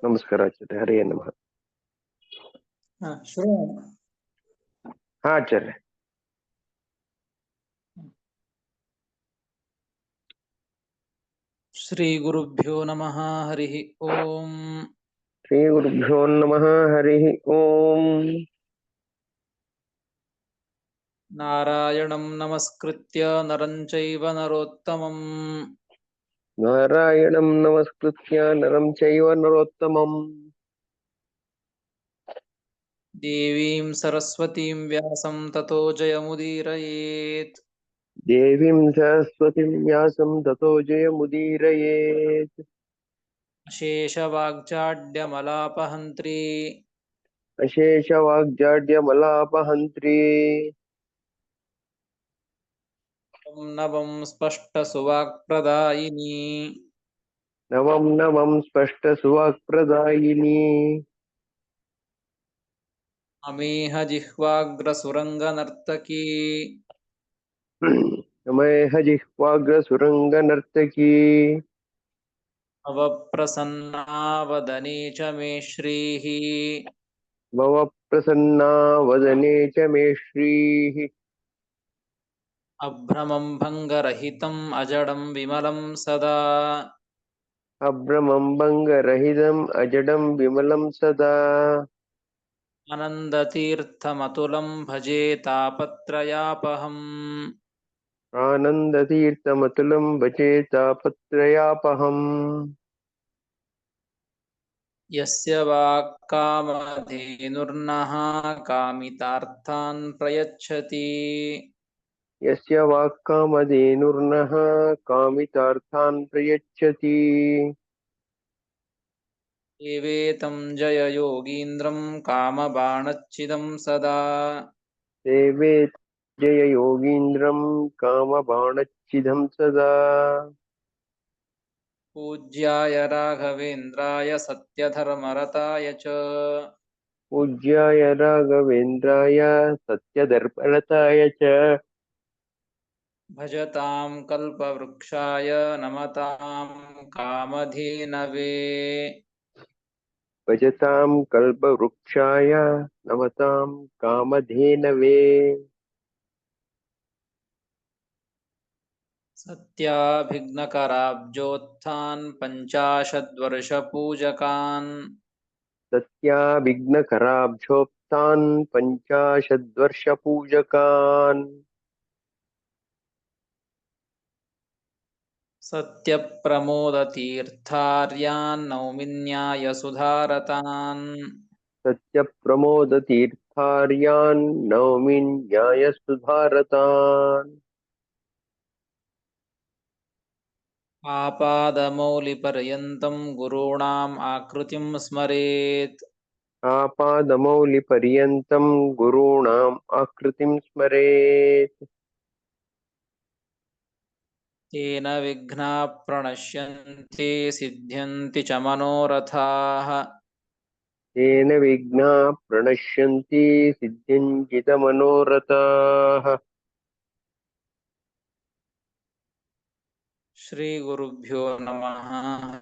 ನಮಸ್ಕಾರ ಆಚಾರ್ಯ. ಹರೇ ನಮಃ. ಹಾ ಆಚಾರ್ಯ. ಶ್ರೀ ಗುರುಭ್ಯೋ ನಮಃ. ಹರಿ ಓಂ. ಶ್ರೀ ಗುರುಭ್ಯೋ ನಮಃ. ಹರಿ ಓಂ. ನಾರಾಯಣಂ ನಮಸ್ಕೃತ್ಯ ನರಂ ಚೈವ ನರೋತ್ತಮಂ ನಾರಾಯಣಂ ನಮಸ್ಕೃತ್ಯ ನರಂ ಚೈವ ನರೋತ್ತಮಂ ದೇವೀಂ ಸರಸ್ವತೀಂ ವ್ಯಾಸಂ ತತೋ ಜಯಮುದೀರಯೇತ್. ದೇವೀಂ ಸರಸ್ವತಿಂ ವ್ಯಾಸಂ ತತೋ ಜಯಮುದೀರಯೇತ್. ಅಶೇಷವಾಗ್ಚಾಡ್ಯಮಲಾಪಹಂತ್ರೀ ಅಶೇಷವಾಗ್ಜಾಡ್ಯಮಲಾಪಹಂತ್ರೀ ನವಂ ಸ್ಪಷ್ಟ ಸುವಾಕ್ಪ್ರದಾಯಿನಿ ನವಂ ನವಂ ಸ್ಪಷ್ಟ ಸುವಾಕ್ಪ್ರದಾಯಿನಿ ಅಮೇಹ ಜಿಹ್ವಾಗ್ರ ಸುರಂಗ ನರ್ತಕೀ ನಮೇಹ ಜಿಹ್ವಾಗ್ರ ಸುರಂಗ ನರ್ತಕೀ ಅವಪ್ರಸನ್ನಾ ವದನೆ ಚ ಮೇ ಶ್ರೀಃ ಭವ ಪ್ರಸನ್ನಾ ವದನೆ ಚ ಮೇ ಶ್ರೀಃ ಅಭ್ರಮಂ ಭಂಗರಹಿತಂ ಅಜಡಂ ವಿಮಲಂ ಸದಾ ಅಭ್ರಮಂ ಭಂಗರಹಿತಂ ಅಜಡಂ ವಿಮಲಂ ಸದಾ ಆನಂದತೀರ್ಥಮತುಲಂ ಭಜೆ ತಾಪತ್ರಯಾಪಹಂ ಆನಂದತೀರ್ಥಮತುಲಂ ಭಜೆ ತಾಪತ್ರಯಾಪಹಂ ಯಸ್ಯ ವಾಕ್ಕಾಮಧೇನುರ್ನಃ ಕಾಮಿತಾರ್ಥಾನ್ ಪ್ರಯಚ್ಛತಿ ಯಸ್ಯ ವಾಕ್ಕಾಮಧೇನುರ್ನಃ ಕಾಮಿತಾರ್ಥಾನ್ ಪ್ರಯಚ್ಛತಿ ಏವೇತಂ ಜಯ ಯೋಗೀಂದ್ರಂ ಕಾಮಬಾಣಚ್ಛಿದಂ ಸದಾ ಸೇವೆ ಜಯ ಯೋಗೀಂದ್ರಂ ಕಾಮಬಾಣಚ್ಛಿದಂ ಸದಾ ಪೂಜ್ಯಾಯ ರಾಘವೇಂದ್ರಾಯ ಸತ್ಯಧರ್ಮರತಾಯ ಚ ಪೂಜ್ಯಾಯ ರಾಘವೇಂದ್ರಾಯ ಸತ್ಯಧರ್ಮರತಾಯ ಚ ಭಜತಾಂ ಕಲ್ಪವೃಕ್ಷಾಯ ನಮತಾಂ ಕಾಮಧೇನವೇ ಭಜತಾಂ ಕಲ್ಪವೃಕ್ಷಾಯ ನಮತಾಂ ಕಾಮಧೇನವೇ ಸತ್ಯಾಭಿಘ್ನಕರಾಬ್ಜೋತ್ಥಾನ್ ಪಂಚಾಶದ್ವರ್ಷಪೂಜಕಾನ್ ಸತ್ಯಾವಿಘ್ನಕರಾಬ್ಜೋತ್ಥಾನ್ ಪಂಚಾಶದ್ವರ್ಷಪೂಜಕಾನ್ ಸತ್ಯಪ್ರಮೋದತೀರ್ಥಾರ್ಯಾನ್ ನೌಮಿನ್ಯಾಯಸುಧಾರತಾನ್ ಸತ್ಯಪ್ರಮೋದತೀರ್ಥಾರ್ಯಾನ್ ನೌಮಿ ನ್ಯಾಯಸುಧಾರತಾನ್ ಆಪಾದಮೌಲಿಪರ್ಯಂತಂ ಗುರುಣಾಂ ಆಕೃತಿಂ ಸ್ಮರೇತ್ ಆಪಾದಮೌಲಿಪರ್ಯಂತಂ ಗುರುಣಾಂ ಆಕೃತಿಂ ಸ್ಮರೇತ್ ತೇನ ವಿಘ್ನಾಃ ಪ್ರಣಶ್ಯಂತಿ ಸಿದ್ಧ್ಯಂತಿ ಚ ಮನೋರಥಾಃ ತೇನ ವಿಘ್ನಾಃ ಪ್ರಣಶ್ಯಂತಿ ಸಿದ್ಧ್ಯಂತಿ ಚ ಮನೋರಥಾಃ. ಶ್ರೀ ಗುರುಭ್ಯೋ ನಮಃ.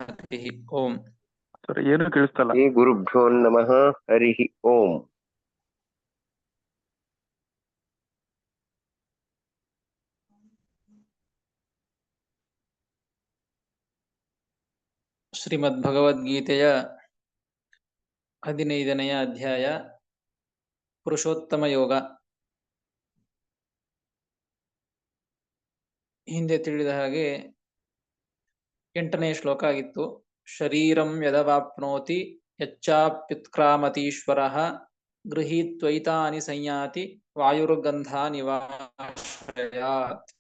ಹರಿ ಓಂ. ಏನು ಕೇಳಿಸ್ತಲ್ಲ. ಶ್ರೀ ಗುರುಭ್ಯೋ ನಮಃ. ಹರಿ ಓಂ. ಶ್ರೀಮದ್ ಭಗವದ್ಗೀತೆಯ 15ನೆಯ ಅಧ್ಯಾಯ ಪುರುಷೋತ್ತಮ ಯೋಗ. ಹಿಂದೆ ತಿಳಿದ ಹಾಗೆ 8ನೇ ಶ್ಲೋಕ ಆಗಿತ್ತು. ಶರೀರಂ ಯದವಾಪ್ನೋತಿ ಯಚ್ಚಾಪ್ಯುತ್ಕ್ರಾಮತೀಶ್ವರಃ ಗೃಹೀತ್ವೈತಾನಿ ಸಂಯಾತಿ ವಾಯುರ್ಗಂಧಾನಿವಾಶ್ರಯಾತ್.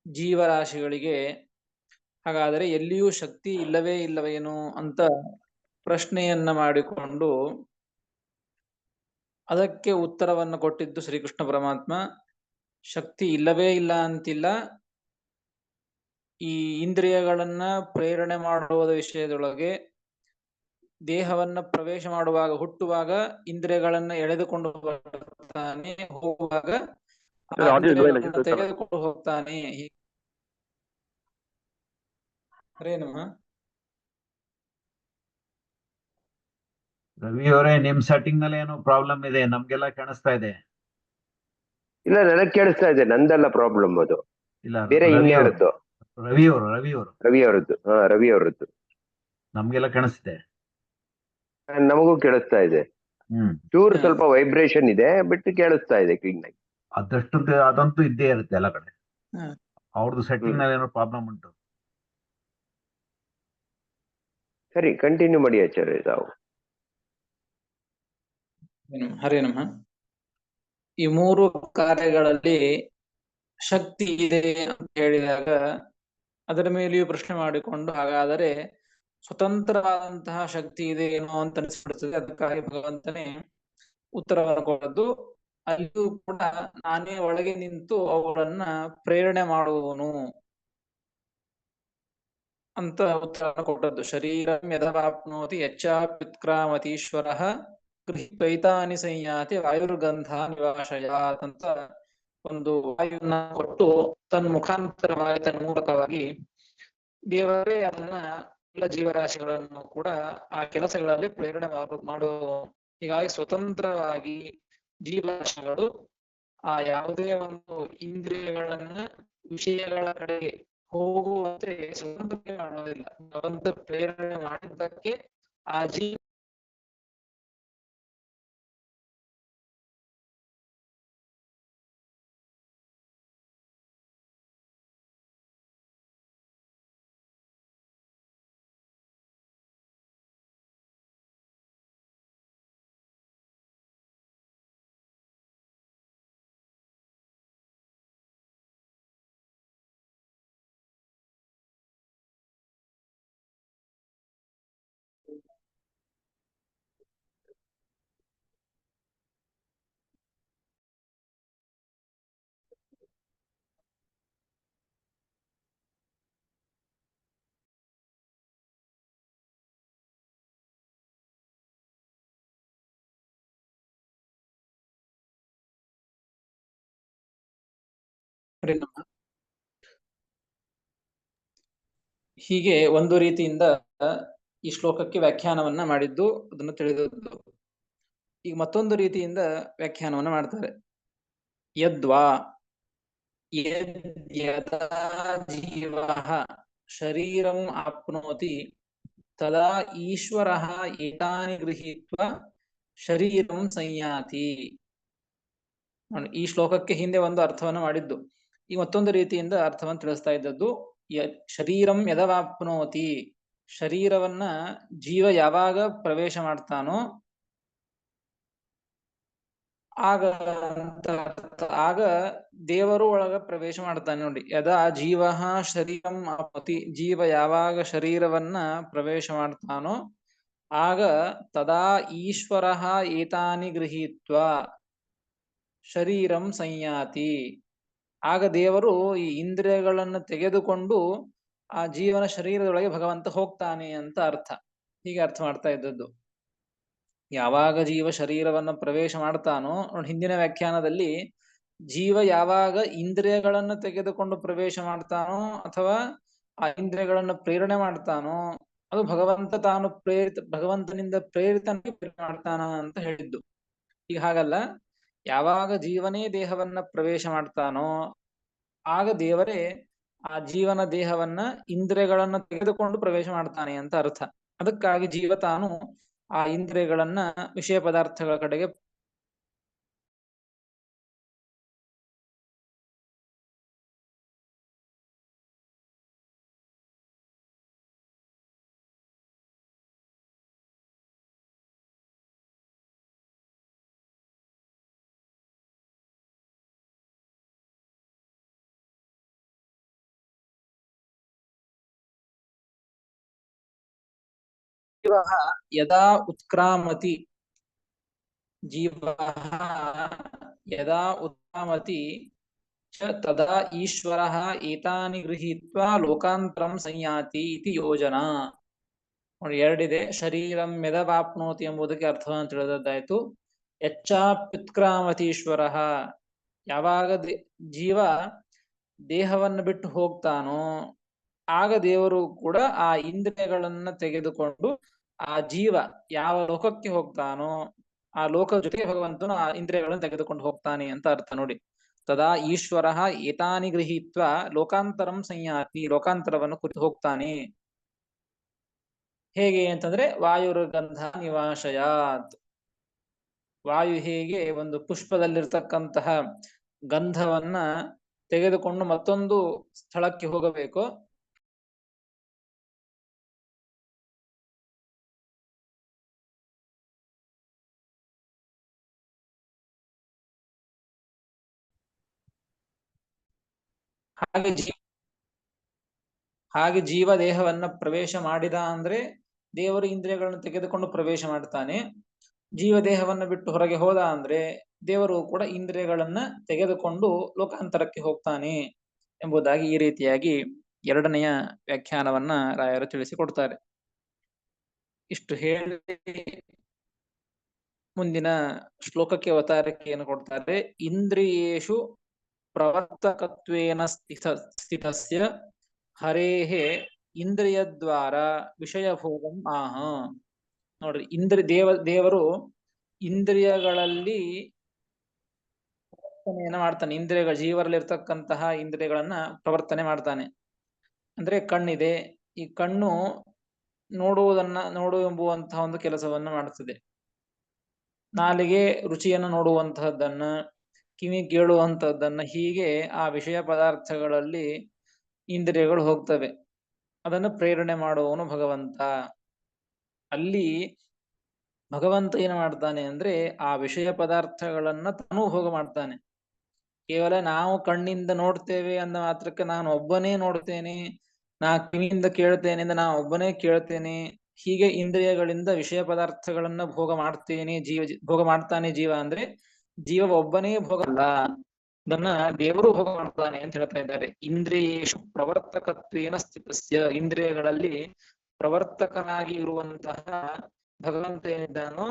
ಜೀವರಾಶಿಗಳಿಗೆ ಹಾಗಾದರೆ ಎಲ್ಲಿಯೂ ಶಕ್ತಿ ಇಲ್ಲವೇ ಇಲ್ಲವೇನು ಅಂತ ಪ್ರಶ್ನೆಯನ್ನ ಮಾಡಿಕೊಂಡು ಅದಕ್ಕೆ ಉತ್ತರವನ್ನು ಕೊಟ್ಟಿದ್ದು ಶ್ರೀಕೃಷ್ಣ ಪರಮಾತ್ಮ. ಶಕ್ತಿ ಇಲ್ಲವೇ ಇಲ್ಲ ಅಂತಿಲ್ಲ. ಈ ಇಂದ್ರಿಯಗಳನ್ನ ಪ್ರೇರಣೆ ಮಾಡುವುದ ವಿಷಯದೊಳಗೆ ದೇಹವನ್ನ ಪ್ರವೇಶ ಮಾಡುವಾಗ, ಹುಟ್ಟುವಾಗ ಇಂದ್ರಿಯಗಳನ್ನ ಎಳೆದುಕೊಂಡು ಬರ್ತಾನೆ, ಹೋಗುವಾಗ ತೆಗೆದುಕೊಂಡು ಹೋಗ್ತಾನೆ. ಹರೇ ನಮಃ. ರವಿ ಅವರೇ, ನಿಮ್ ಸೆಟ್ಟಿಂಗ್ ನಲ್ಲಿ ಏನೋ ಪ್ರಾಬ್ಲಮ್ ಇದೆ, ನಮ್ಗೆಲ್ಲ ಕಾಣಿಸ್ತಾ ಇದೆ. ಇಲ್ಲ, ನನಗ್ ಕೇಳಿಸ್ತಾ ಇದೆ, ನಂದಲ್ಲ ಪ್ರಾಬ್ಲಮ್ ಅದು. ಇಲ್ಲ, ಬೇರೆ ಇನ್ಯಾರದ್ದು? ರವಿ ಅವರು ರವಿ ಅವರದ್ದು. ಹಾ, ರವಿ ಅವರದ್ದು. ನಮ್ಗೆಲ್ಲ ಕಾಣಿಸ್ತಿದೆ. ನಮಗೂ ಕೇಳಿಸ್ತಾ ಇದೆ. ಚೂರು ಸ್ವಲ್ಪ ವೈಬ್ರೇಷನ್ ಇದೆ, ಬಿಟ್ಟು ಕೇಳಿಸ್ತಾ ಇದೆ ಕ್ಲೀನ್ ಆಗಿ. ಅದಂತೂ ಇದ್ದೇ ಇರುತ್ತೆ ಎಲ್ಲ ಕಡೆ. ಹ್ಮ್. ಅವ್ರದ್ದು ಸೆಟ್ಟಿಂಗ್ ನಲ್ಲಿ ಏನೋ ಪ್ರಾಬ್ಲಮ್ ಉಂಟು. ಸರಿ, ಕಂಟಿನ್ಯೂ ಮಾಡಿ ಆಚಾರ್ಯ ತಾವು. ಹರೇ ನಮಃ. ಈ ಮೂರು ಕಾರ್ಯಗಳಲ್ಲಿ ಶಕ್ತಿ ಇದೆ ಅಂತ ಹೇಳಿದಾಗ ಅದರ ಮೇಲೆಯೂ ಪ್ರಶ್ನೆ ಮಾಡಿಕೊಂಡು, ಹಾಗಾದರೆ ಸ್ವತಂತ್ರವಾದಂತಹ ಶಕ್ತಿ ಇದೆ ಏನೋ ಅಂತ ಅನಿಸ್ಬಿಡ್ತದೆ. ಅದಕ್ಕಾಗಿ ಭಗವಂತನೇ ಉತ್ತರವನ್ನು ಕೊಡದ್ದು. ಅಲ್ಲಿಯೂ ಕೂಡ ನಾನೇ ಒಳಗೆ ನಿಂತು ಅವುಗಳನ್ನ ಪ್ರೇರಣೆ ಮಾಡುವವನು ಅಂತ ಉತ್ತರವನ್ನು ಕೊಟ್ಟದ್ದು. ಶರೀರಂ ಯದವಾಪ್ನೋತಿ ಯಚ್ಚಾಪ್ಯುತ್ಕ್ರಾಮತೀಶ್ವರಃ ಗೃಹೀತ್ವೈತಾನಿ ಸಂಯಾತಿ ವಾಯುರ್ಗಂಧ ನಿವಾಶಯಾತ್ ಅಂತ ಒಂದು ವಾಯುವನ್ನ ಕೊಟ್ಟು ತನ್ನ ಮುಖಾಂತರವಾಗಿ, ತನ್ನ ಮೂಲಕವಾಗಿ ದೇವರೇ ಅದನ್ನ ಎಲ್ಲ ಜೀವರಾಶಿಗಳನ್ನು ಕೂಡ ಆ ಕೆಲಸಗಳಲ್ಲಿ ಪ್ರೇರಣೆ ಮಾಡುವ. ಹೀಗಾಗಿ ಸ್ವತಂತ್ರವಾಗಿ ಜೀವರಾಶಿಗಳು ಆ ಯಾವುದೇ ಒಂದು ಇಂದ್ರಿಯಗಳನ್ನ ವಿಷಯಗಳ ಕಡೆಗೆ ಹೋಗುವಂತೆ ಸ್ವತಂತ್ರ ಮಾಡೋದಿಲ್ಲ. ಭಗವಂತ ಪ್ರೇರಣೆ ಮಾಡಿದ್ದಕ್ಕೆ ಆ ಜೀವ ಹೀಗೆ ಒಂದು ರೀತಿಯಿಂದ ಈ ಶ್ಲೋಕಕ್ಕೆ ವ್ಯಾಖ್ಯಾನವನ್ನ ಮಾಡಿದ್ದು, ಅದನ್ನು ತಿಳಿದದ್ದು. ಈಗ ಮತ್ತೊಂದು ರೀತಿಯಿಂದ ವ್ಯಾಖ್ಯಾನವನ್ನ ಮಾಡ್ತಾರೆ. ಯದ್ವಾ ಯದಾ ಜೀವಃ ಶರೀರಂ ಆಪ್ನೋತಿ ತದಾ ಈಶ್ವರಃ ಏತಾನಿ ಗೃಹೀತ್ವ ಶರೀರಂ ಸಂಯಾತಿ. ಈ ಶ್ಲೋಕಕ್ಕೆ ಹಿಂದೆ ಒಂದು ಅರ್ಥವನ್ನು ಮಾಡಿದ್ದು. ಈ ಮತ್ತೊಂದು ರೀತಿಯಿಂದ ಅರ್ಥವನ್ನು ತಿಳಿಸ್ತಾ ಇದ್ದದ್ದು. ಶರೀರಂ ಯದವಾಪ್ನೋತಿ, ಶರೀರವನ್ನ ಜೀವ ಯಾವಾಗ ಪ್ರವೇಶ ಮಾಡ್ತಾನೋ ಆಗ ದೇವರು ಒಳಗ ಪ್ರವೇಶ ಮಾಡ್ತಾನೆ. ನೋಡಿ, ಯದಾ ಜೀವ ಶರೀರಂ ಆಪ್ನೋತಿ, ಜೀವ ಯಾವಾಗ ಶರೀರವನ್ನ ಪ್ರವೇಶ ಮಾಡ್ತಾನೋ ಆಗ ತದಾ ಈಶ್ವರ ಏತಾನಿ ಗೃಹೀತ್ವ ಶರೀರಂ ಸಂಯಾತಿ. ಆಗ ದೇವರು ಈ ಇಂದ್ರಿಯಗಳನ್ನು ತೆಗೆದುಕೊಂಡು ಆ ಜೀವನ ಶರೀರದೊಳಗೆ ಭಗವಂತ ಹೋಗ್ತಾನೆ ಅಂತ ಅರ್ಥ. ಹೀಗೆ ಅರ್ಥ ಮಾಡ್ತಾ ಇದ್ದದ್ದು. ಯಾವಾಗ ಜೀವ ಶರೀರವನ್ನು ಪ್ರವೇಶ ಮಾಡ್ತಾನೋ, ಹಿಂದಿನ ವ್ಯಾಖ್ಯಾನದಲ್ಲಿ ಜೀವ ಯಾವಾಗ ಇಂದ್ರಿಯಗಳನ್ನು ತೆಗೆದುಕೊಂಡು ಪ್ರವೇಶ ಮಾಡ್ತಾನೋ ಅಥವಾ ಆ ಇಂದ್ರಿಯಗಳನ್ನು ಪ್ರೇರಣೆ ಮಾಡ್ತಾನೋ ಅದು ಭಗವಂತನಿಂದ ಪ್ರೇರಿತನಾಗಿ ಮಾಡ್ತಾನ ಅಂತ ಹೇಳಿದ್ದು. ಈಗ ಹಾಗಲ್ಲ, ಯಾವಾಗ ಜೀವನೇ ದೇಹವನ್ನ ಪ್ರವೇಶ ಮಾಡ್ತಾನೋ ಆಗ ದೇವರೇ ಆ ಜೀವನ ದೇಹವನ್ನ ಇಂದ್ರಿಯಗಳನ್ನ ತೆಗೆದುಕೊಂಡು ಪ್ರವೇಶ ಮಾಡ್ತಾನೆ ಅಂತ ಅರ್ಥ. ಅದಕ್ಕಾಗಿ ಜೀವ ತಾನು ಆ ಇಂದ್ರಿಯಗಳನ್ನ ವಿಷಯ ಪದಾರ್ಥಗಳ ಕಡೆಗೆ ಯದಾ ಉತ್ಕ್ರಾಮತಿ, ಜೀವಃ ಯದಾ ಉತ್ಕ್ರಾಮತಿ ತದಾ ಈಶ್ವರಃ ಏತಾನಿ ಗೃಹೀತ್ವ ಲೋಕಾಂತರಂ ಸಂಯಾತಿ ಇತಿ ಯೋಜನಾ. ನೋಡಿ, ಎರಡಿದೆ. ಶರೀರಂ ಯದವಾಪ್ನೋತಿ ಎಂಬುದಕ್ಕೆ ಅರ್ಥವನ್ನು ತಿಳಿದದ್ದಾಯ್ತು. ಯಚ್ಚಾಪ್ಯುತ್ಕ್ರಾಮತೀಶ್ವರಃ, ಯಾವಾಗ ಜೀವ ದೇಹವನ್ನು ಬಿಟ್ಟು ಹೋಗ್ತಾನೋ ಆಗ ದೇವರು ಕೂಡ ಆ ಇಂದ್ರಿಯಗಳನ್ನ ತೆಗೆದುಕೊಂಡು ಆ ಜೀವ ಯಾವ ಲೋಕಕ್ಕೆ ಹೋಗ್ತಾನೋ ಆ ಲೋಕದ ಜೊತೆಗೆ ಭಗವಂತನು ಆ ಇಂದ್ರಿಯಗಳನ್ನು ತೆಗೆದುಕೊಂಡು ಹೋಗ್ತಾನೆ ಅಂತ ಅರ್ಥ ನೋಡಿ. ತದಾ ಈಶ್ವರ ಏತಾನಿ ಗೃಹೀತ್ವ ಲೋಕಾಂತರಂ ಸಂಯಾತಿ, ಲೋಕಾಂತರವನ್ನು ಕುರಿತು ಹೋಗ್ತಾನೆ. ಹೇಗೆ ಅಂತಂದ್ರೆ ವಾಯುರ್ಗಂಧ ನಿವಾಶಯಾತ್, ವಾಯು ಹೇಗೆ ಒಂದು ಪುಷ್ಪದಲ್ಲಿರ್ತಕ್ಕಂತಹ ಗಂಧವನ್ನ ತೆಗೆದುಕೊಂಡು ಮತ್ತೊಂದು ಸ್ಥಳಕ್ಕೆ ಹೋಗಬೇಕು, ಹಾಗೆ ಜೀವ ದೇಹವನ್ನ ಪ್ರವೇಶ ಮಾಡಿದ ಅಂದ್ರೆ ದೇವರು ಇಂದ್ರಿಯಗಳನ್ನು ತೆಗೆದುಕೊಂಡು ಪ್ರವೇಶ ಮಾಡ್ತಾನೆ. ಜೀವ ದೇಹವನ್ನ ಬಿಟ್ಟು ಹೊರಗೆ ಹೋದ ಅಂದ್ರೆ ದೇವರು ಕೂಡ ಇಂದ್ರಿಯಗಳನ್ನ ತೆಗೆದುಕೊಂಡು ಲೋಕಾಂತರಕ್ಕೆ ಹೋಗ್ತಾನೆ ಎಂಬುದಾಗಿ ಈ ರೀತಿಯಾಗಿ ಎರಡನೆಯ ವ್ಯಾಖ್ಯಾನವನ್ನ ರಾಯರು ತಿಳಿಸಿಕೊಡ್ತಾರೆ. ಇಷ್ಟು ಹೇಳಿ ಮುಂದಿನ ಶ್ಲೋಕಕ್ಕೆ ಅವತಾರಿಕೆಯನ್ನು ಕೊಡ್ತಾರೆ. ಇಂದ್ರಿಯೇಷು ಪ್ರವರ್ತಕತ್ವೇನ ಸ್ಥಿತಸ್ಯ ಹರೇಹೇ ಇಂದ್ರಿಯದ್ವಾರ ವಿಷಯ ಭೋಗಂ ಆಹ. ನೋಡ್ರಿ, ದೇವರು ಇಂದ್ರಿಯಗಳಲ್ಲಿ ಪ್ರವರ್ತನೆಯನ್ನ ಮಾಡ್ತಾನೆ. ಜೀವರಲ್ಲಿರ್ತಕ್ಕಂತಹ ಇಂದ್ರಿಯಗಳನ್ನ ಪ್ರವರ್ತನೆ ಮಾಡ್ತಾನೆ. ಅಂದ್ರೆ ಕಣ್ಣಿದೆ, ಈ ಕಣ್ಣು ನೋಡು ಎಂಬುವಂತಹ ಒಂದು ಕೆಲಸವನ್ನ ಮಾಡುತ್ತದೆ. ನಾಲಿಗೆ ರುಚಿಯನ್ನು ನೋಡುವಂತಹದ್ದನ್ನ, ಕಿವಿ ಕೇಳುವಂತಹದ್ದನ್ನ, ಹೀಗೆ ಆ ವಿಷಯ ಪದಾರ್ಥಗಳಲ್ಲಿ ಇಂದ್ರಿಯಗಳು ಹೋಗ್ತವೆ. ಅದನ್ನು ಪ್ರೇರಣೆ ಮಾಡುವವನು ಭಗವಂತ. ಅಲ್ಲಿ ಭಗವಂತ ಏನು ಮಾಡ್ತಾನೆ ಅಂದ್ರೆ ಆ ವಿಷಯ ಪದಾರ್ಥಗಳನ್ನ ತಾನೂ ಭೋಗ ಮಾಡ್ತಾನೆ. ಕೇವಲ ನಾವು ಕಣ್ಣಿಂದ ನೋಡ್ತೇವೆ ಅಂದ ಮಾತ್ರಕ್ಕೆ ನಾನು ಒಬ್ಬನೇ ನೋಡ್ತೇನೆ, ನಾ ಕಿವಿಯಿಂದ ಕೇಳ್ತೇನೆ ಅಂದ್ರೆ ನಾನು ಒಬ್ಬನೇ ಕೇಳ್ತೇನೆ, ಹೀಗೆ ಇಂದ್ರಿಯಗಳಿಂದ ವಿಷಯ ಪದಾರ್ಥಗಳನ್ನ ಭೋಗ ಮಾಡ್ತಾನೆ ಜೀವ ಅಂದ್ರೆ ಜೀವ ಒಬ್ಬನೇ ಭೋಗ ಅಲ್ಲ, ಅದನ್ನ ದೇವರು ಭೋಗ ಮಾಡ್ತಾನೆ ಅಂತ ಹೇಳ್ತಾ ಇದ್ದಾರೆ. ಇಂದ್ರಿಯೇಷು ಪ್ರವರ್ತಕತ್ವೇನ ಸ್ಥಿತಸ್ಯ, ಇಂದ್ರಿಯಗಳಲ್ಲಿ ಪ್ರವರ್ತಕನಾಗಿ ಇರುವಂತಹ ಭಗವಂತ ಏನಿದ್ದಾನೋ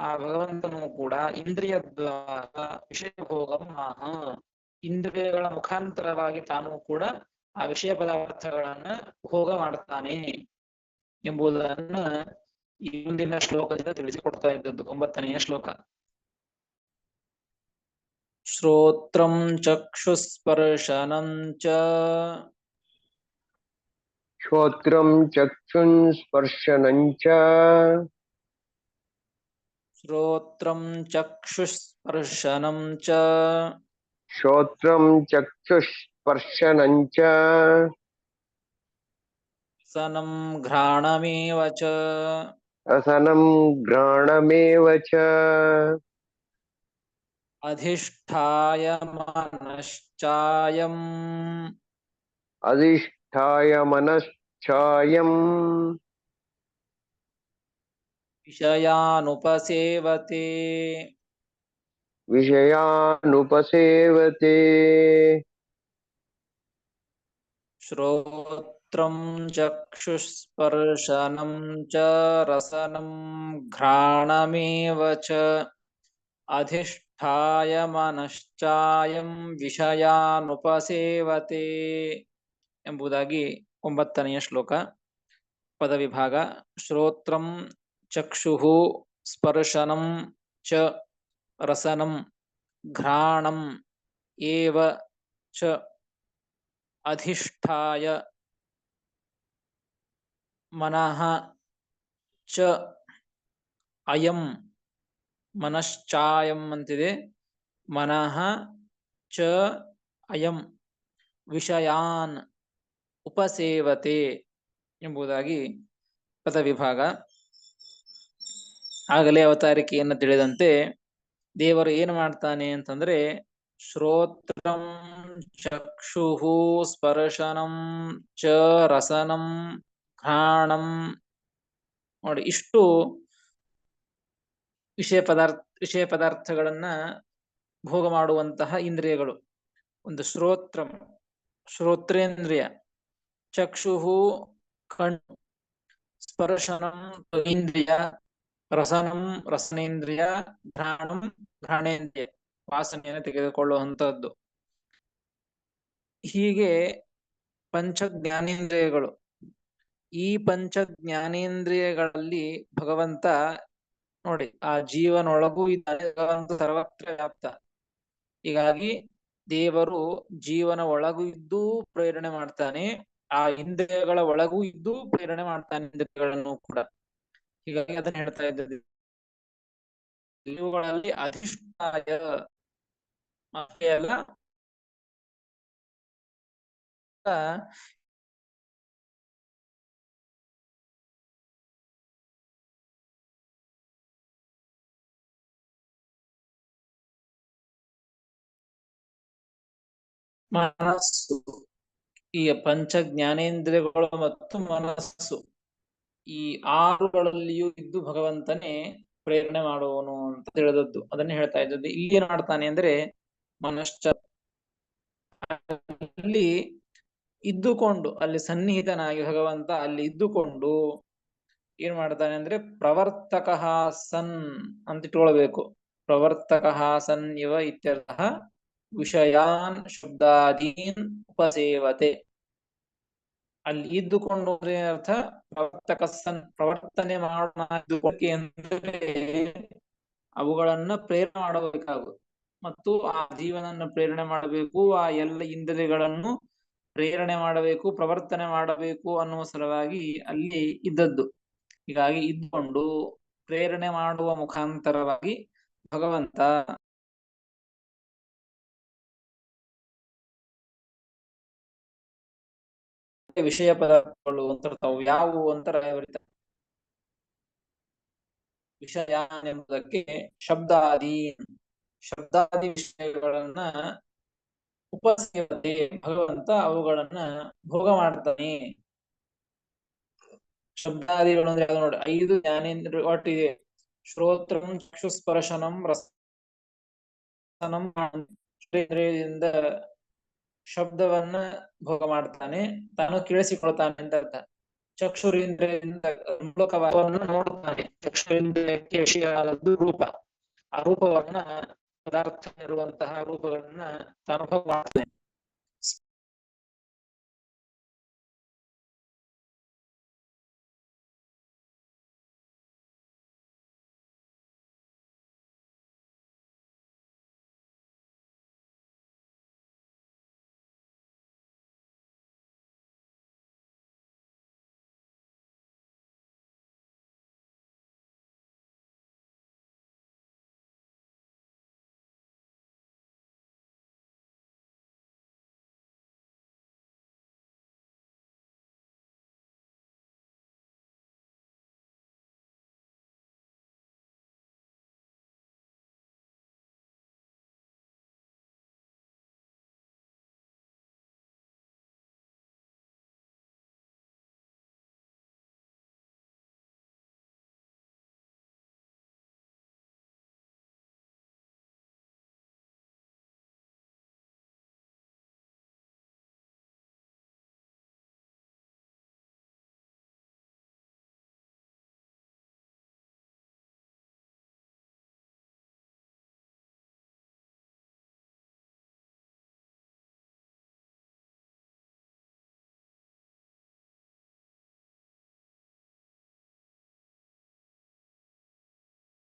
ಆ ಭಗವಂತನು ಕೂಡ ಇಂದ್ರಿಯ ದ್ವಾರ ವಿಷಯ ಭೋಗಂ ಆಹ, ಇಂದ್ರಿಯಗಳ ಮುಖಾಂತರವಾಗಿ ತಾನು ಕೂಡ ಆ ವಿಷಯ ಪದಾರ್ಥಗಳನ್ನ ಭೋಗ ಮಾಡ್ತಾನೆ ಎಂಬುದನ್ನ ಈ ಮುಂದಿನ ಶ್ಲೋಕದಿಂದ ತಿಳಿಸಿಕೊಡ್ತಾ ಇದ್ದದ್ದು. 9ನೆಯ ಶ್ಲೋಕ. ಶ್ರೋತ್ರಂ ಚಕ್ಷುಸ್ಪರ್ಶನಂ ಚ ಶ್ರೋತ್ರಂ ಚಕ್ಷುನ್ ಸ್ಪರ್ಶನಂ ಚ ಶ್ರೋತ್ರಂ ಚಕ್ಷುಸ್ಪರ್ಶನಂ ಚ ಶ್ರೋತ್ರಂ ಚಕ್ಷುಸ್ಪರ್ಶನಂ ಚ ಸನಂ ಘ್ರಾಣಮೇವ ಚ ರಸನಂ ಘ್ರಾಣಮೇವ ಚ ಅಧಿಷ್ಠಾಯ ಮನಶ್ಚಾಯಂ ಅಧಿಷ್ಠಾಯ ಮನಶ್ಚಾಯಂ ವಿಷಯಾನುಪಸೇವತೆ ವಿಷಯಾನುಪಸೇವತೆ. ಶ್ರೋತ್ರಂ ಚಕ್ಷುಸ್ಪರ್ಶನಂ ಚ ರಸನಂ ಘ್ರಾಣಮೇವ ಚ ಅಧಿಷ್ಠಾಯ ಮನಶ್ಚಾಯಂ ವಿಷಯಾನುಪಸೇವತೆ ಎಂಬುದಾಗಿ 9ನೆಯ ಶ್ಲೋಕ. ಪದವಿಭಾಗ. ಶ್ರೋತ್ರಂ ಚಕ್ಷುಃ ಸ್ಪರ್ಶನಂ ಚ ರಸನಂ ಘ್ರಾಣಂ ಏವ ಚ ಅಧಿಷ್ಠಾಯ ಮನಃ ಚ ಅಯಂ, ಮನಶ್ಚಾಯಂ ಅಂತಿದೆ, ಮನಃ ಚ ಅಯಂ ವಿಷಯಾನ್ ಉಪಸೇವತೆ ಎಂಬುದಾಗಿ ಪದವಿಭಾಗ. ಆಗಲೇ ಅವತಾರಿಕೆಯನ್ನು ತಿಳಿದಂತೆ ದೇವರು ಏನು ಮಾಡ್ತಾನೆ ಅಂತಂದ್ರೆ ಶ್ರೋತ್ರಂ ಚಕ್ಷುಃ ಸ್ಪರ್ಶನಂ ಚ ರಸನಂ ಘ್ರಾಣಂ, ನೋಡಿ ಇಷ್ಟು ವಿಷಯ ಪದಾರ್ಥಗಳನ್ನ ಭೋಗ ಮಾಡುವಂತಹ ಇಂದ್ರಿಯಗಳು. ಒಂದು ಶ್ರೋತ್ರೇಂದ್ರಿಯ, ಚಕ್ಷುಃ ಕಣ್ಣು, ಸ್ಪರ್ಶನಂ ಇಂದ್ರಿಯ, ರಸನಂ ರಸನೇಂದ್ರಿಯ, ಘ್ರಾಣಂ ಘ್ರಾಣೇಂದ್ರಿಯ, ವಾಸನೆಯನ್ನು ತೆಗೆದುಕೊಳ್ಳುವಂತಹದ್ದು. ಹೀಗೆ ಪಂಚ ಜ್ಞಾನೇಂದ್ರಿಯಗಳು. ಈ ಪಂಚ ಜ್ಞಾನೇಂದ್ರಿಯಗಳಲ್ಲಿ ಭಗವಂತ ನೋಡಿ ಆ ಜೀವನೊಳಗೂ ಇದ್ದಾನೆ, ಭಗವಂತ ಸರ್ವತ್ರ ವ್ಯಾಪ್ತ. ಹೀಗಾಗಿ ದೇವರು ಜೀವನ ಒಳಗೂ ಇದ್ದು ಪ್ರೇರಣೆ ಮಾಡ್ತಾನೆ, ಆ ಇಂದ್ರಿಯಗಳ ಒಳಗೂ ಇದ್ದು ಪ್ರೇರಣೆ ಮಾಡ್ತಾನೆ ಇಂದ್ರಿಯಗಳನ್ನು ಕೂಡ. ಹೀಗಾಗಿ ಅದನ್ನ ಹೇಳ್ತಾ ಇದ್ದದ್ದು, ಇವುಗಳಲ್ಲಿ ಅಧಿಷ್ಠಾಯ ಅಷ್ಟೇ ಅಲ್ಲ, ಮನಸ್ಸು, ಈ ಪಂಚ ಜ್ಞಾನೇಂದ್ರಿಯಗಳು ಮತ್ತು ಮನಸ್ಸು ಈ ಆರುಗಳಲ್ಲಿಯೂ ಇದ್ದು ಭಗವಂತನೇ ಪ್ರೇರಣೆ ಮಾಡುವನು ಅಂತ ತಿಳಿದದ್ದು. ಅದನ್ನೇ ಹೇಳ್ತಾ ಇದ್ದದ್ದು. ಇಲ್ಲಿ ಏನ್ ಮಾಡ್ತಾನೆ ಅಂದ್ರೆ ಮನಶ್ಚ ಅಲ್ಲಿ ಇದ್ದುಕೊಂಡು, ಅಲ್ಲಿ ಸನ್ನಿಹಿತನಾಗಿ ಭಗವಂತ ಅಲ್ಲಿ ಇದ್ದುಕೊಂಡು ಏನ್ ಮಾಡ್ತಾನೆ ಅಂದ್ರೆ ಪ್ರವರ್ತಕ ಸನ್ ಅಂತ ಇಟ್ಕೊಳ್ಬೇಕು. ಪ್ರವರ್ತಕ ಸನ್ ಇವ ಇತ್ಯರ್ಥ ವಿಷಯಾನ್ ಶಬ್ದಾದೀನ್ ಉಪಸೇವತೆ. ಅಲ್ಲಿ ಇದ್ದುಕೊಂಡು ಅಂದ್ರೆ ಅರ್ಥ ಪ್ರವರ್ತಕ ಸನ್, ಪ್ರವರ್ತನೆ ಮಾಡೋಣ ಅಂದ್ರೆ ಅವುಗಳನ್ನ ಪ್ರೇರಣೆ ಮಾಡಬೇಕಾಗುವುದು ಮತ್ತು ಆ ಜೀವನನ್ನು ಪ್ರೇರಣೆ ಮಾಡಬೇಕು, ಆ ಎಲ್ಲ ಇಂದ್ರಿಯಗಳನ್ನು ಪ್ರೇರಣೆ ಮಾಡಬೇಕು, ಪ್ರವರ್ತನೆ ಮಾಡಬೇಕು ಅನ್ನುವ ಸಲುವಾಗಿ ಅಲ್ಲಿ ಇದ್ದದ್ದು. ಹೀಗಾಗಿ ಇದ್ದುಕೊಂಡು ಪ್ರೇರಣೆ ಮಾಡುವ ಮುಖಾಂತರವಾಗಿ ಭಗವಂತ ವಿಷಯ ಪದಾರ್ಥಗಳು ಅಂತ ತಾವು ಯಾವುವು ಅಂತ ಬರೀತಾರೆ. ವಿಷಯ ಎಂಬುದಕ್ಕೆ ಶಬ್ದಾದಿ, ಶಬ್ದಾದಿ ವಿಷಯಗಳನ್ನ ಉಪಸೇವತೆ, ಭಗವಂತ ಅವುಗಳನ್ನ ಭೋಗ ಮಾಡ್ತಾನೆ. ಶಬ್ದಾದಿಗಳು ಅಂದ್ರೆ ನೋಡಿ 5 ಜ್ಞಾನೇಂದ್ರ ಒಟ್ಟಿದೆ. ಶ್ರೋತ್ರಂ ಚಕ್ಷುಸ್ಪರ್ಶನಂ ರಸನಂ ಇಂದ್ರಿಯದಿಂದ ಶಬ್ದವನ್ನ ಭೋಗ ಮಾಡ್ತಾನೆ, ತಾನು ಕೇಳಿಸಿಕೊಳ್ತಾನೆ ಅಂತ ಅರ್ಥ. ಚಕ್ಷುರೇಂದ್ರಿಯದಿಂದ ಮೂಲಕವನ್ನು ನೋಡ್ತಾನೆ, ಚಕ್ಷುರೇಂದ್ರಿಯಕ್ಕೆ ವಿಷಯವಾದದ್ದು ರೂಪ. ಆ ರೂಪವನ್ನ ಪದಾರ್ಥ ಇರುವಂತಹ ರೂಪಗಳನ್ನ ತಾನು ಭೋಗ ಮಾಡ್ತಾನೆ.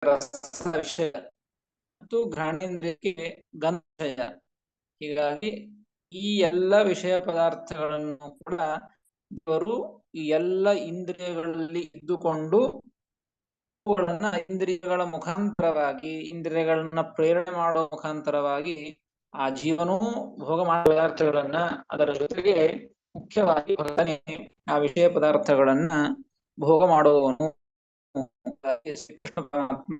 ರಸ ವಿಷಯ ಮತ್ತು ಘ್ರಾಣೇಂದ್ರಿಯಕ್ಕೆ ಗಂಧ ವಿಷಯ. ಹೀಗಾಗಿ ಈ ಎಲ್ಲ ವಿಷಯ ಪದಾರ್ಥಗಳನ್ನು ಕೂಡ ಇವರು ಈ ಎಲ್ಲ ಇಂದ್ರಿಯಗಳಲ್ಲಿ ಇದ್ದುಕೊಂಡು ಅವುಗಳನ್ನ ಇಂದ್ರಿಯಗಳ ಮುಖಾಂತರವಾಗಿ, ಇಂದ್ರಿಯಗಳನ್ನ ಪ್ರೇರಣೆ ಮಾಡುವ ಮುಖಾಂತರವಾಗಿ ಆ ಜೀವನೂ ಭೋಗ ಮಾಡುವ ಪದಾರ್ಥಗಳನ್ನ, ಅದರ ಜೊತೆಗೆ ಮುಖ್ಯವಾಗಿ ಭಗವಂತನೇ ಆ ವಿಷಯ ಪದಾರ್ಥಗಳನ್ನ ಭೋಗ ಮಾಡುವವನು. ಶ್ರೀಕೃಷ್ಣ ಪರಮಾತ್ಮ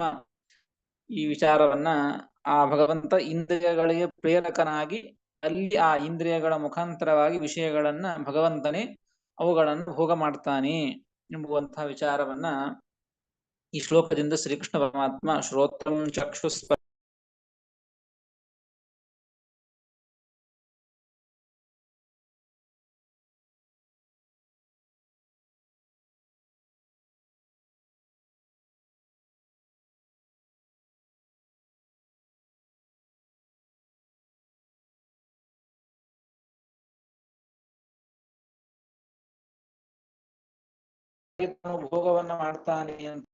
ಈ ವಿಚಾರವನ್ನ ಆ ಭಗವಂತ ಇಂದ್ರಿಯಗಳಿಗೆ ಪ್ರೇರಕನಾಗಿ ಅಲ್ಲಿ ಆ ಇಂದ್ರಿಯಗಳ ಮುಖಾಂತರವಾಗಿ ವಿಷಯಗಳನ್ನ ಭಗವಂತನೇ ಅವುಗಳನ್ನು ಭೋಗ ಮಾಡ್ತಾನೆ ಎಂಬುವಂತಹ ವಿಚಾರವನ್ನ ಈ ಶ್ಲೋಕದಿಂದ ಶ್ರೀಕೃಷ್ಣ ಪರಮಾತ್ಮ ಶ್ರೋತ್ರಂ ಚಕ್ಷುಸ್ಪ ತಾನು ಭೋಗವನ್ನ ಮಾಡ್ತಾನೆ ಅಂತ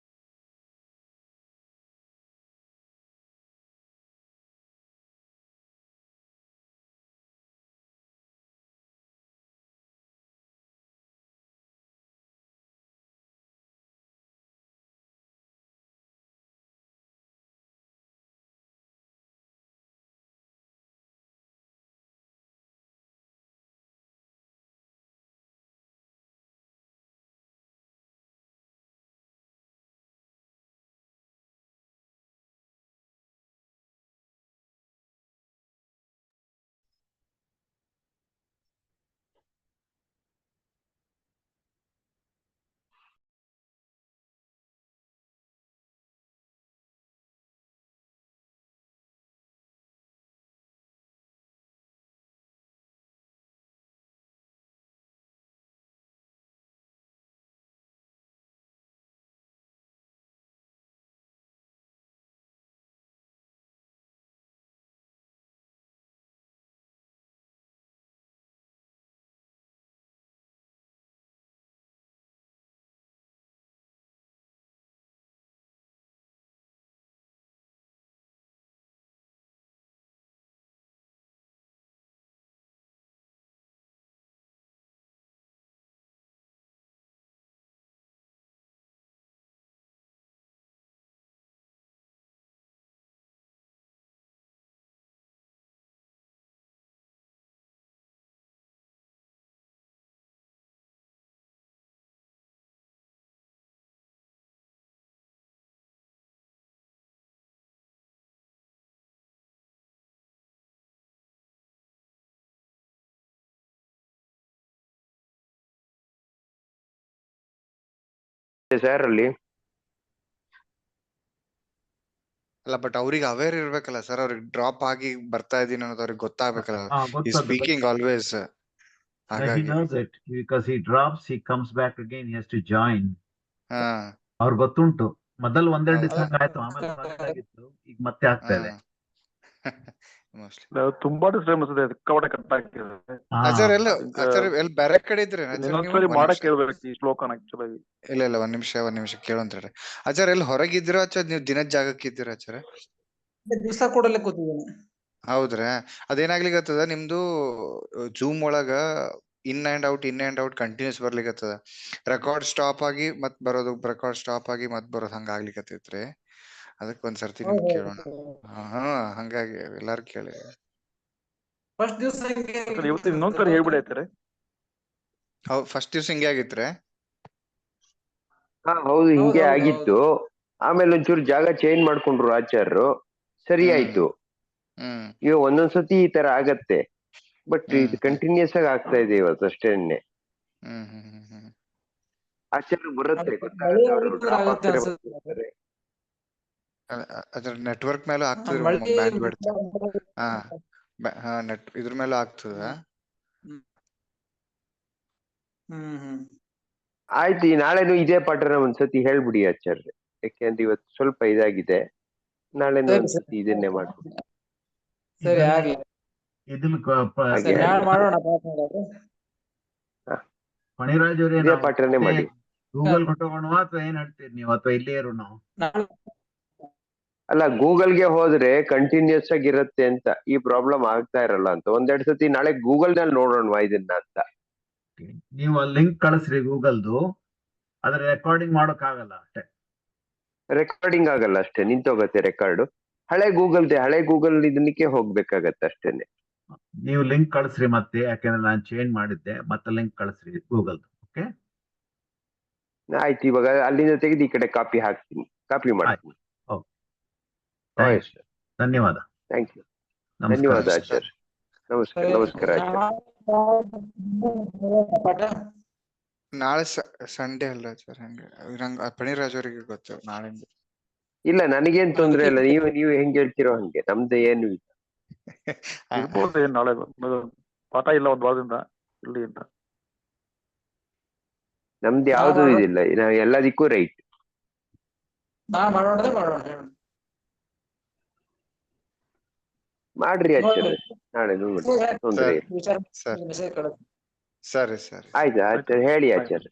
ಸರ್ ಅಲ್ಲಿ ಅಲ್ಲ ಬಟ್ ಅವ್ರಿಗೆ ಅವೇರ್ ಇರ್ಬೇಕಲ್ಲ ಸರ್, ಅವ್ರಿಗೆ ಡ್ರಾಪ್ ಆಗಿ ಬರ್ತಾ ಇದೀನಿ ಅನ್ನೋದು ಅವ್ರಿಗೆ ಗೊತ್ತಾಗ್ಬೇಕಲ್ಲ. ಈ ಸ್ಪೀಕಿಂಗ್ ಆಲ್ವೇಸ್ he ಹಾಗಾಗಿ knows it because he drops, he comes back again, he has to join. ಹಾ ಅವ್ರಿಗೆ ಗೊತ್ತುಂಟು, ಮೊದಲು ಒಂದೆರಡು ಹೌದು. ದಿವಸ ಆಯ್ತು, ಆಮೇಲೆ solid ಆಗಿತ್ತು, ಈಗ ಮತ್ತೆ ಆಗ್ತಾ ಇದೆ. ಮೋಸ್ಟ್ಲಿ ತುಂಬಾ ಡಿಸ್ಟರ್ಬೆನ್ಸ್ ಇದೆ, ಸಿಕ್ಕಾಪಟ್ಟೆ ಕಟ್ ಆಗ್ತಿದೆ. ಹಾ. ಆಚಾರ್ಯ ಎಲ್ಲ ಅದಕ್ಕೆ ಆಚಾರ್ಯ ಎಲ್ಲಿ ಬೇರೆ ಕಡೆ ಇದ್ರೆ ಇನ್ನೊಂದ್ಸರಿ ಮಾಡಕ್ ಹೇಳ್ಬೇಕು ಈ ಶ್ಲೋಕನ ಆಕ್ಚುಲಿ. ಇಲ್ಲ ಇಲ್ಲ ಒಂದ್ ನಿಮಿಷ ಕೇಳಂತಾರೆ. ಆಚಾರ್ಯ ಎಲ್ಲಿ ಹೊರಗಿದ್ದೀರಾ ಆಚಾರ್ಯ, ನೀವು ದಿನದ ಜಾಗಕ್ಕೆ ಇದ್ದೀರಾ ಆಚಾರ್ಯ? ದಿವಸ ಕೂಡಲೇ ಕೂತಿದ್ದೇನೆ. ಹೌದ್ರಾ? ಅದೇನಾಗ್ಲಿಕ್ಕತ್ತದ ನಿಮ್ದು ಜೂಮ್ ಒಳಗ ಇನ್ ಅಂಡ್ ಔಟ್ ಕಂಟಿನ್ಯೂಸ್ ಬರ್ಲಿಕ್ಕತ್ತದ. ರೆಕಾರ್ಡ್ ಸ್ಟಾಪ್ ಆಗಿ ಮತ್ ಬರೋದು, ರೆಕಾರ್ಡ್ ಸ್ಟಾಪ್ ಆಗಿ ಮತ್ ಬರೋದು, ಹಂಗ ಆಗ್ಲಿಕ್ಕತ್ತೈತ್ರಿ. ಅದಕ್ಕೆ ಒಂದ್ಸರ್ತಿ ನಿಮ್ಗೆ ಕೇಳೋಣ. ಹಾ ಹಂಗಾಗಿ ಎಲ್ಲಾರು ಕೇಳಿ. ಫಸ್ಟ್ ದಿವಸ ಇವತ್ತು ಇನ್ನೊಂದ್ಸರಿ ಹೇಳ್ಬಿಡಿ ಆಯ್ತಾರೆ. ಫಸ್ಟ್ ದಿವ್ಸ ಹಿಂಗೆ ಆಗಿತ್ರೆ. ಹಾ ಹೌದು, ಹಿಂಗೆ ಹೌದು, ಆಗಿತ್ತು. ಆಮೇಲೆ ಒಂಚೂರು ಜಾಗ ಚೇಂಜ್ ಮಾಡ್ಕೊಂಡ್ರು ಆಚಾರ್ಯರು, ಸರಿ ಆಯ್ತು. ಹ್ಮ್ ಈಗ ಒಂದೊಂದ್ಸತಿ ಈ ತರ ಆಗತ್ತೆ, ಬಟ್ ಇದು ಹ್ಮ್ ಕಂಟಿನ್ಯೂಸ್ ಆಗಿ ಆಗ್ತಾ ಇದೆ ಇವತ್ತು ಅಷ್ಟೇನೆ. ಹ್ಮ್ ಹ್ಮ್ ಹ್ಮ್ ಹ್ಮ್ ಆಚಾರ್ಯ ಬರುತ್ತೆ, ಮಳೆ ಗೊತ್ತಾಗತ್ತೆ, ಅವರು ಹೊಡಿತಂದ್ರೆ ಡ್ರಾಪ್ ಆಗುತ್ತೆ ಆಗ್ತಾರೆ ಅನ್ಸುತ್ತೆ. ಬರ್ತಾರೆ. ಅದ್ರ ನೆಟ್ವರ್ಕ್ ಮೇಲೂ ಆಗ್ತದ್ರಿ, ಮಳೆ ಬ್ಯಾಂಡ್ ಬಿಡ್ತ. ಹಾ ನೆಟ್ ಇದ್ರ ಮೇಲೂ ಆಗ್ತದ. ಹ್ಮ್ ಆಯ್ತು, ಈ ನಾಳೆನು ಇದೇ ಪಾಠನ ಒಂದ್ಸತಿ ಹೇಳ್ಬಿಡಿ ಆಚಾರ್ಯ, ಯಾಕೆಂದ್ರೆ ಇವತ್ತು ಸ್ವಲ್ಪ ಇದಾಗಿದೆ. ನಾಳೆನು ಸರಿ, ಒಂದ್ಸತಿ ಇದನ್ನೇ ಮಾಡ್ಬಿಡಿ. ಸರಿ ಆಗ್ಲಿ. ಇದನ್ನ ಹಾಗೆ ಸರಿ, ನಾಳೆ ಆಗ್ಲಿ. ಮಾಡೋಣ ಪಾಠ ಮಾಡೋದು. ಫಣಿರಾಜ್ ಅವರೇ, ಇದೇ ಪಾಠನೇ ಮಾಡಿ. ಗೂಗಲ್ ಕೊಟ್ಟೋಗೋಣ ಅಥವಾ ಏನ್ ಹೇಳ್ತೀರಿ ನೀವು, ಅಥವಾ ಇಲ್ಲೇ ಇರು ನಾವು? ಅಲ್ಲ, ಗೂಗಲ್ಗೆ ಹೋದ್ರೆ ಕಂಟಿನ್ಯೂಸ್ ಆಗಿ ಇರುತ್ತೆ ಅಂತ, ಈ ಪ್ರಾಬ್ಲಮ್ ಆಗ್ತಾ ಇರಲ್ಲ ಅಂತ. ಒಂದೆರಡು ಸತಿ ನಾಳೆ ಗೂಗಲ್ ನಲ್ಲಿ ನೋಡೋಣ ಇದನ್ನ ಅಂತ. ನೀವು ಆ ಲಿಂಕ್ ಕಳಿಸ್ರಿ ಗೂಗಲ್ದು, ಆದ್ರೆ ರೆಕಾರ್ಡಿಂಗ್ ಮಾಡೋಕ್ ಆಗಲ್ಲ ಅಷ್ಟೇ. ರೆಕಾರ್ಡಿಂಗ್ ಆಗಲ್ಲ ಅಷ್ಟೇ, ನಿಂತೋಗತ್ತೆ ರೆಕಾರ್ಡ್. ಹಳೆ ಗೂಗಲ್ ಇದನ್ನಕ್ಕೆ ಹೋಗ್ಬೇಕಾಗತ್ತೆ ಅಷ್ಟೇನೆ. ನೀವು ಲಿಂಕ್ ಕಳಿಸ್ರಿ ಮತ್ತೆ, ಯಾಕಂದ್ರೆ ನಾನು ಚೇಂಜ್ ಮಾಡಿದ್ದೆ, ಮತ್ತೆ ಲಿಂಕ್ ಕಳಿಸ್ರಿ ಗೂಗಲ್. ಓಕೆ, ಆಯ್ತು, ಇವಾಗ ಅಲ್ಲಿಂದ ತೆಗೆದು ಈ ಕಡೆ ಕಾಪಿ ಮಾಡ್ತೀನಿ. ಓಕೆ, ಧನ್ಯವಾದ. Thank you. ನಮಸ್ಕಾರ. ಧನ್ಯವಾದ ಆಚಾರ್ಯ. ನಮಸ್ಕಾರ ಆಚಾರ್ಯ. ಪಾಠ ನಾಳೆ ಸಂಡೇ ಅಲ್ಲ ಸರ್, ಹಂಗ ಫಣಿರಾಜ್ ಅವರಿಗೆ ಗೊತ್ತು ನಾಳೆಂದು. ಇಲ್ಲ, ನನಗೇನ್ ತೊಂದ್ರೆ ಇಲ್ಲ, ನೀವು ಹೆಂಗ್ ಹೇಳ್ತಿರೋ ಹಂಗೆ, ನಮ್ದು ಏನು ಇಲ್ಲ. ಇರ್ಬೋದು, ಏನ್ ನಾಳೆ ಪಾಠ ಇಲ್ಲ ಒಂದ್ ವಾರದಿಂದ ಇಲ್ಲಿ ಅಂತ. ನಮ್ದು ಯಾವ್ದು ಇದಿಲ್ಲ, ನಾವು ಎಲ್ಲದಕ್ಕೂ ರೈಟ್. ಮಾಡೋಣ ಮಾಡ್ರಿ ಆಚಾರ್ಯ, ನಾಳೆ ತೊಂದ್ರೆ ಇಲ್ಲ. ಸರಿ ಆಯ್ತು ಆಚಾರ್ಯ, ಹೇಳಿ ಆಚಾರ್ಯ.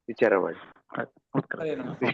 ವಿಚಾರ ಮಾಡಿ. ನಮಸ್ಕಾರ. ಹರೇ ನಮಃ.